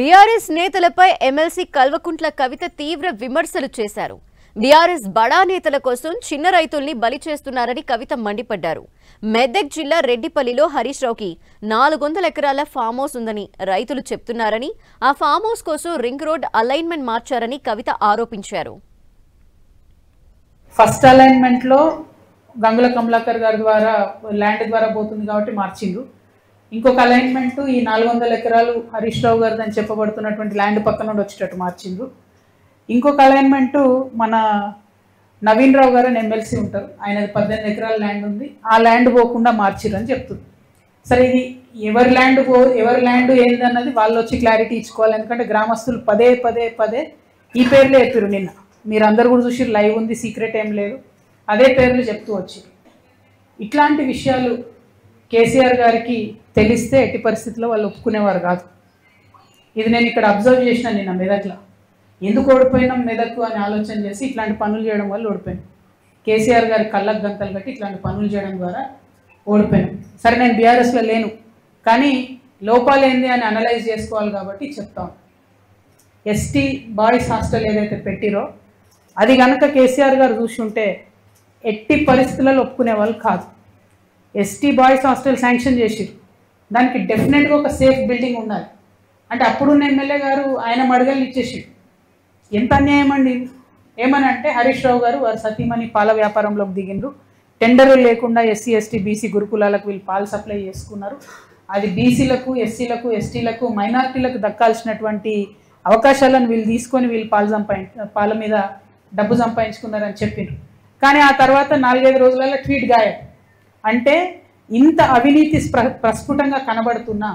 BRS నేతలపై MLC Kalvakuntla Kavitha తీవ్ర విమర్శలు చేశారు. బీఆర్ఎస్ బడా నేతల కోసం చిన్న రైతుల్ని బలి చేస్తున్నారని కవిత మండిపడ్డారు. మెదక్ జిల్లా రెడ్డిపల్లిలో హరీష్ రావుకి 400 ఎకరాల ఫామ్ హౌస్ ఉందని రైతులు చెప్తున్నారని, ఆ ఫామ్ హౌస్ కోసం రింగ్ రోడ్ అలైన్మెంట్ మార్చారని కవిత ఆరోపించారు. ఫస్ట్ అలైన్మెంట్ లో గంగుల కమలాకర్ గారి ద్వారా ల్యాండ్ ద్వారా పోతుంది కాబట్టి మార్చిండ్రు. ఇంకొక అలైన్మెంట్ ఈ 400 ఎకరాలు హరీష్ రావు గారిది అని చెప్పబడుతున్నటువంటి ల్యాండ్ పక్కన నుండి వచ్చేటట్టు మార్చిండ్రు. ఇంకొక అలైన్మెంట్ మన నవీన్ రావు గారు అని ఎమ్మెల్సీ ఉంటారు, ఆయనది 18 ఎకరాల ల్యాండ్ ఉంది, ఆ ల్యాండ్ పోకుండా మార్చిర్రు అని చెప్తుంది. సరే, ఇది ఎవరి ల్యాండ్ ఏందన్నది వాళ్ళు వచ్చి క్లారిటీ ఇచ్చుకోవాలి. ఎందుకంటే గ్రామస్తులు పదే పదే పదే ఈ పేర్లే చెప్పారు. నిన్న మీరు అందరు కూడా చూసి లైవ్ ఉంది, సీక్రెట్ ఏం లేదు, అదే పేర్లు చెప్తూ వచ్చారు. ఇట్లాంటి విషయాలు కేసీఆర్ గారికి తెలిస్తే ఎట్టి పరిస్థితుల్లో వాళ్ళు ఒప్పుకునేవారు కాదు. ఇది నేను ఇక్కడ అబ్జర్వ్ చేసిన నిన్న మెదక్లో. ఎందుకు ఓడిపోయినాం మెదక్ అని ఆలోచన చేసి ఇట్లాంటి పనులు చేయడం వల్ల ఓడిపోయాను. కేసీఆర్ గారి కళ్ళకు గంతలు కట్టి ఇట్లాంటి పనులు చేయడం ద్వారా ఓడిపోయాను. సరే, నేను బీఆర్ఎస్లో లేను, కానీ లోపాలు ఏంది అని అనలైజ్ చేసుకోవాలి కాబట్టి చెప్తాను. ఎస్టీ బాయ్స్ హాస్టల్ ఏదైతే పెట్టిరో అది కనుక కేసీఆర్ గారు చూసి ఉంటే ఎట్టి పరిస్థితులలో ఒప్పుకునే వాళ్ళు కాదు. ఎస్టీ బాయ్స్ హాస్టల్ శాంక్షన్ చేసిరు, దానికి డెఫినెట్గా ఒక సేఫ్ బిల్డింగ్ ఉండాలి. అంటే అప్పుడున్న ఎమ్మెల్యే గారు ఆయన మడగలు ఇచ్చేసాడు. ఎంత అన్యాయం అండి! ఏమని అంటే హరీష్ రావు గారు వారి సతీమణి పాల వ్యాపారంలోకి దిగిండ్రు. టెండర్లు లేకుండా ఎస్సీ ఎస్టీ బీసీ గురుకులాలకు వీళ్ళు పాలు సప్లై చేసుకున్నారు. అది బీసీలకు ఎస్సీలకు ఎస్టీలకు మైనారిటీలకు దక్కాల్సినటువంటి అవకాశాలను వీళ్ళు తీసుకొని వీళ్ళు పాల మీద డబ్బు సంపాదించుకున్నారని చెప్పిండ్రు. కానీ ఆ తర్వాత 4-5 రోజులలో ట్వీట్ గాయం. అంటే ఇంత అవినీతి ప్రస్ఫుటంగా కనబడుతున్నా